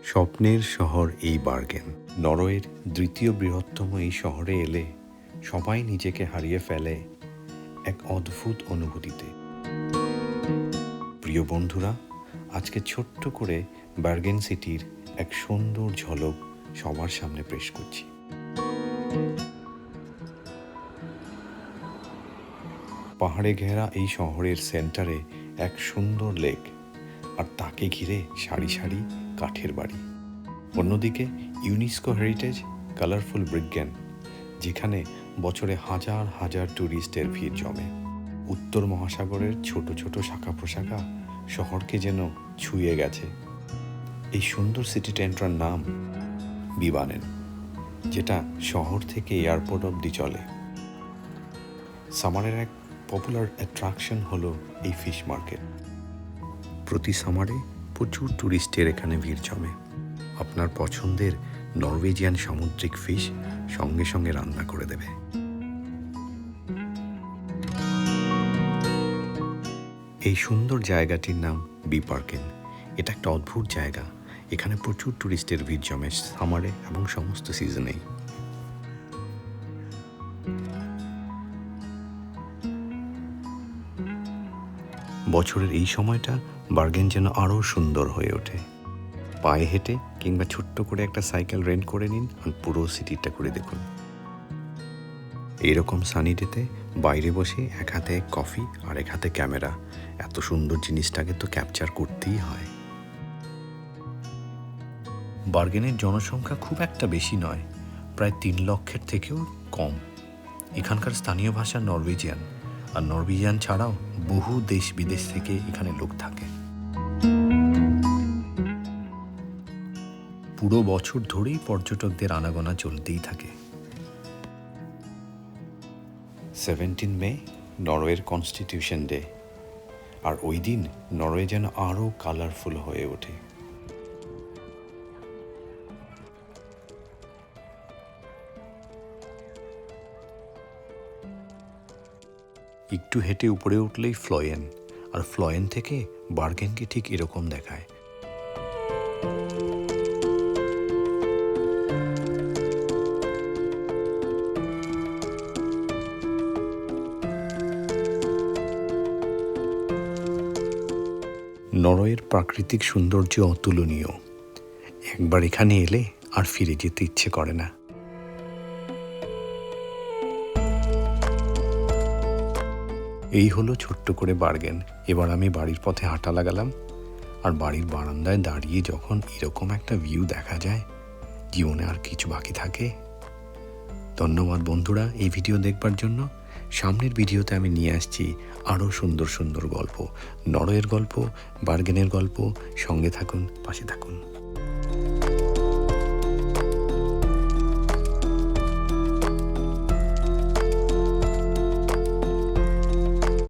স্বপ্নের শহর এই বার্গেন। নরওয়ের দ্বিতীয় বৃহত্তম এই শহরে এলে সবাই নিজেকে হারিয়ে ফেলে এক অদ্ভুত অনুভূতিতে। প্রিয় বন্ধুরা, আজকে ছোট্ট করে বার্গেন সিটির এক সুন্দর ঝলক সবার সামনে পেশ করছি। পাহাড়ে ঘেরা এই শহরের সেন্টারে এক সুন্দর লেক, আর তাকে ঘিরে সারি সারি কাঠের বাড়ি। অন্যদিকে ইউনেস্কো হেরিটেজ কালারফুল ব্রিগেন, যেখানে বছরে হাজার হাজার ট্যুরিস্টের ভিড় জমে। উত্তর মহাসাগরের ছোট ছোট শাখা প্রশাখা শহরকে যেন ছুঁয়ে গেছে। এই সুন্দর সিটি সেন্টারটার নাম বিবানেন, যেটা শহর থেকে এয়ারপোর্ট অবধি চলে। সামারের এক পপুলার অ্যাট্রাকশন হলো এই ফিশ মার্কেট। প্রতি সামারে প্রচুর ট্যুরিস্টের এখানে ভিড় জমে। আপনার পছন্দের নরওয়েজিয়ান সামুদ্রিক ফিশ সঙ্গে সঙ্গে রান্না করে দেবে। এই সুন্দর জায়গাটির নাম বিপার্কেন। এটা একটা অদ্ভুত জায়গা। এখানে প্রচুর ট্যুরিস্টের ভিড় জমে সামারে এবং সমস্ত সিজনেই। বছরের এই সময়টা বার্গেন যেন আরও সুন্দর হয়ে ওঠে। পায়ে হেঁটে কিংবা ছোট্ট করে একটা সাইকেল রেন্ট করে নিন আর পুরো সিটিটা করে দেখুন। এইরকম সানি ডেতে বাইরে বসে এক হাতে কফি আর এক হাতে ক্যামেরা, এত সুন্দর জিনিসটাকে তো ক্যাপচার করতেই হয়। বার্গেনের জনসংখ্যা খুব একটা বেশি নয়, প্রায় 3 লক্ষের থেকেও কম। এখানকার স্থানীয় ভাষা নরওয়েজিয়ান, আর নরওয়েজিয়ান ছাড়াও বহু দেশ বিদেশ থেকে এখানে লোক থাকে। পুরো বছর ধরেই পর্যটকদের আনাগোনা চলতেই থাকে। 17 মে নরওয়ের কনস্টিটিউশন ডে, আর ওই দিন নরওয়ে যেন আরও কালারফুল হয়ে ওঠে। একটু হেঁটে উপরে উঠলেই ফ্লয়েন, আর ফ্লয়েন থেকে বার্গেনকে ঠিক এরকম দেখায়। নরওয়ের প্রাকৃতিক সৌন্দর্য অতুলনীয়। একবার এখানে এলে আর ফিরে যেতে ইচ্ছে করে না। এই হলো ছোট্ট করে বার্গেন। এবার আমি বাড়ির পথে হাঁটা লাগালাম, আর বাড়ির বারান্দায় দাঁড়িয়ে যখন এরকম একটা ভিউ দেখা যায়, জীবনে আর কিছু বাকি থাকে? ধন্যবাদ বন্ধুরা এই ভিডিও দেখবার জন্য। সামনের ভিডিওতে আমি নিয়ে আসছি আরও সুন্দর সুন্দর গল্প, নরওয়ের গল্প, বার্গেনের গল্প। সঙ্গে থাকুন, পাশে থাকুন।